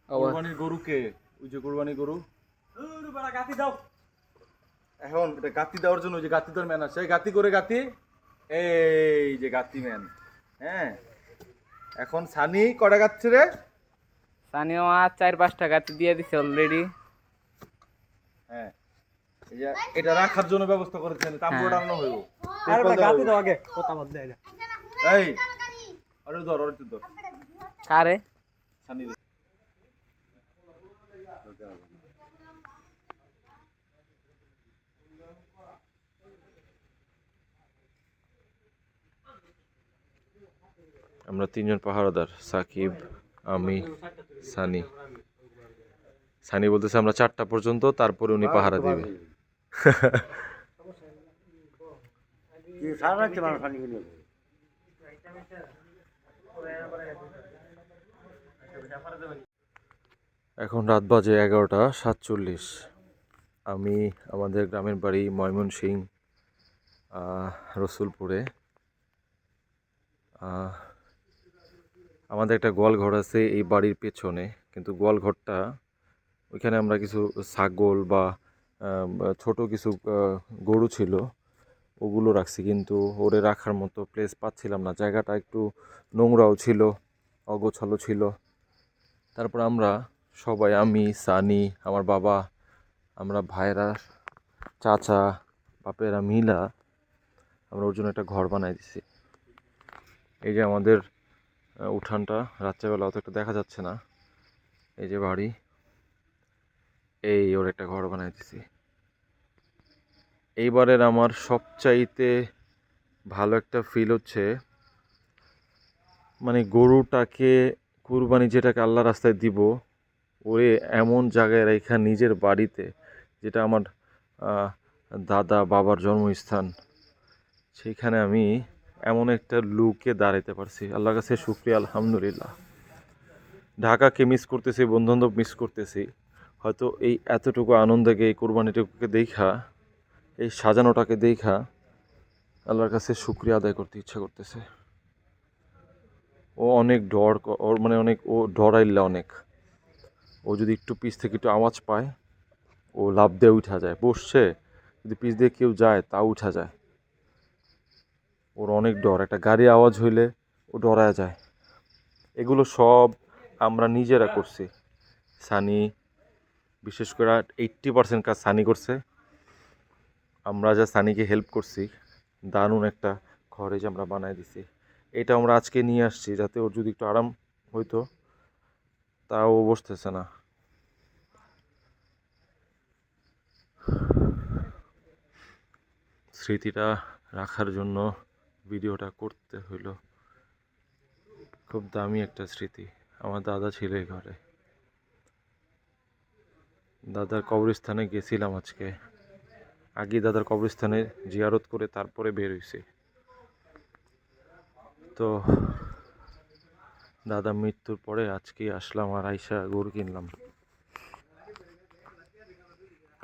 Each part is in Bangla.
কোরবানির গরু কে? ওই যে কোরবানির গরু। গাতি দাও। এখন এটা গাতি দেওয়ার জন্য ওই যে গাতি তোর ম্যান আছে, গাতি করে গাতি। এই যে গাতি ম্যান। হ্যাঁ, এখন সানি কটা গাচ্ছে রে? স্থানীয় মাছ 4-5টা গাতি দিয়ে দিছে অলরেডি। হ্যাঁ, এই যে এটা রাখার জন্য ব্যবস্থা করেছেন, তাম্বু হ্যাঁ। টানানো হইব। আর গাতি দাও আগে কথা বল দেয় না। এই আরে ধর আরে ধর কারে? সানি রে। আমরা তিনজন পাহারাদার, সাকিব, আমি, সানি। সানি বলতেছে আমরা 4টা পর্যন্ত, তারপরে উনি পাহারা দিবে। এখন রাত বাজে 11টা 47। আমি আমাদের গ্রামের বাড়ি ময়মনসিংহ, রসুলপুরে। আমাদের একটা গোয়ালঘর আছে এই বাড়ির পেছনে, কিন্তু গোয়ালঘরটা ওইখানে আমরা কিছু ছাগল বা ছোট কিছু গরু ছিল, ওগুলো রাখছি, কিন্তু ওরে রাখার মতো প্লেস পাচ্ছিলাম না। জায়গাটা একটু নোংরাও ছিল, অগোছালো ছিল। তারপর আমরা সবাই, আমি, সানি, আমার বাবা, আমরা ভাইরা, চাচা, বাপেরা মিলা আমরা ওর জন্য একটা ঘর বানাই দিছি। এই যে আমাদের উঠানটা, রাত্রেবেলা অত একটা দেখা যাচ্ছে না। এই যে বাড়ি, এই ওর একটা ঘর বানাই দিছি। এইবারের আমার সবচাইতে ভালো একটা ফিল হচ্ছে, মানে গরুটাকে কুরবানি যেটাকে আল্লাহ রাস্তায় দিব, ওরে এমন জায়গায় রেখা নিজের বাড়িতে, যেটা আমার দাদা বাবার জন্মস্থান, সেইখানে আমি এমন একটা লুকে দাঁড়াইতে পারছি। আল্লাহর কাছে শুকরিয়া, আলহামদুলিল্লাহ। ঢাকাকে মিস করতেছি, বন্ধুবান্ধব মিস করতেছি, হয়তো এই এতটুকু আনন্দকে, এই কোরবানিটুকুকে দেখা, এই সাজানোটাকে দেখা আল্লাহর কাছে শুকরিয়া আদায় করতে ইচ্ছা করতেছে। ও অনেক ওর মানে অনেক, ও ডরাইল্লা অনেক। ও যদি একটু পিছ থেকে একটু আওয়াজ পায়, ও লাফ দিয়ে উঠা যায়। বসছে, যদি পিছ দিয়ে কেউ যায় তাও উঠা যায়। ওর অনেক ডর, একটা গাড়ি আওয়াজ হইলে ও ডরায় যায়। এগুলো সব আমরা নিজেরা করছি। সানি, বিশেষ করে 80% কাজ সানি করছে। আমরা যা সানিকে হেল্প করছি, দারুণ একটা ঘরে যে আমরা বানাই দিছি। এটা আমরা আজকে নিয়ে আসছি যাতে ওর যদি একটু আরাম হইতো, তাও ও বসতেছে না। স্মৃতিটা রাখার জন্য ভিডিওটা করতে হইলো। খুব দামি একটা স্মৃতি। আমার দাদা ছিল এই ঘরে। দাদার কবরস্থানে গেছিলাম আজকে। আগে দাদার কবরস্থানে জিয়ারত করে তারপরে বের হইছি। তো দাদা মৃত্যুর পরে আজকে আসলাম, আর আইসা গরু কিনলাম।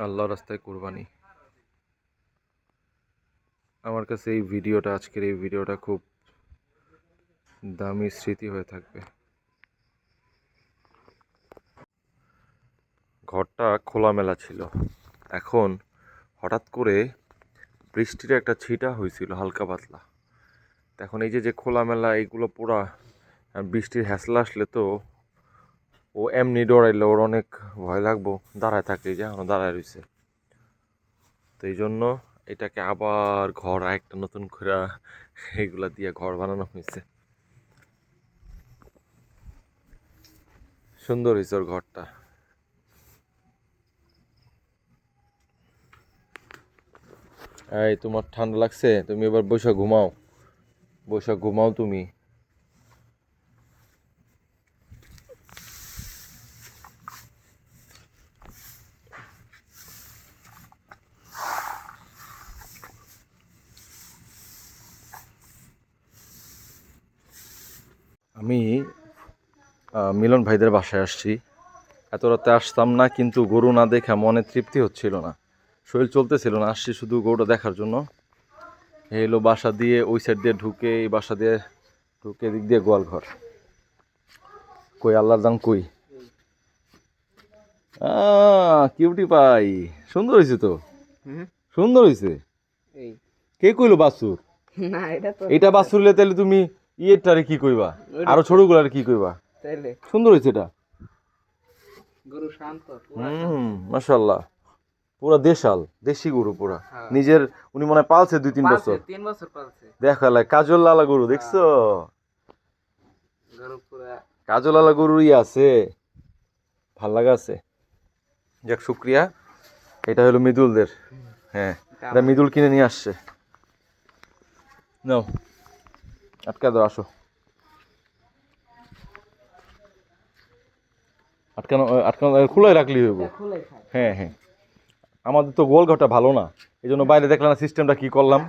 আল্লাহ রাস্তায় কুরবানি। আমার কাছে এই ভিডিওটা, আজকের এই ভিডিওটা খুব দামি স্মৃতি হয়ে থাকবে। ঘরটা খোলামেলা ছিল, এখন হঠাৎ করে বৃষ্টির একটা ছিটা হয়েছিল হালকা পাতলা। এখন এই যে যে খোলামেলা এইগুলো পুরা, বৃষ্টির হ্যাসলা আসলে তো ও এমনি ডরাইলে ওর অনেক ভয় লাগবো, দাঁড়ায় থাকলে যে এখনো দাঁড়ায় রয়েছে। তো এই জন্য এটাকে আবার ঘর একটা নতুন করে এইগুলা দিয়ে ঘর বানানো হয়েছে। সুন্দর হয়েছে ওর ঘরটা। এই তোমার ঠান্ডা লাগছে, তুমি এবার বসে ঘুমাও, বসে ঘুমাও তুমি। আমি মিলন ভাইদের বাসায় আসছি। এত রাতে আসতাম না, কিন্তু গরু না দেখা মনে তৃপ্তি হচ্ছিল না, শরীর চলতেছিল না। আসছি শুধু গরুটা দেখার জন্য। এই হলো বাসা দিয়ে, ওই সাইড দিয়ে ঢুকে, এই বাসা দিয়ে ঢুকে, দিক দিয়ে গোয়াল ঘর। কই আল্লাহর দাম কই? কিউটি পাই, সুন্দর হয়েছে তো, হুম, সুন্দর হয়েছে। এই কে কইলো বাছুর? না এটা তো এটা বাছুর হলে তাহলে তুমি ইয়েটারে কি কইবা, আরো ছোটগুলার কি কইবা? তাইলে সুন্দর হয়েছে এটা। গরু শান্ত মাশাআল্লাহ, পুরা দেশাল, দেশি গরু পুরা। হ্যাঁ। নিজের উনি মনে হয় পালছে 2-3 বছর। 3 বছর পালছে দেখালে কাজল লালা গরু দেখছো? গরু পুরা কাজল লালা গরু আছে, ভাল লাগা আছে। যাক শুক্রিয়া। এটা হলো মৃদুলদের। হ্যাঁ, এটা মৃদুল কিনে নিয়ে আসছে। নাও, আটকা দাও, আসো। আটকানো আটকানো খোলাই রাখলেই হইব। খুলে খায় হ্যাঁ হ্যাঁ, আমাদের তো গোয়াল ঘরটা ভালো না, এই জন্য বাইরে দেখলাম না সিস্টেমটা কি করলাম।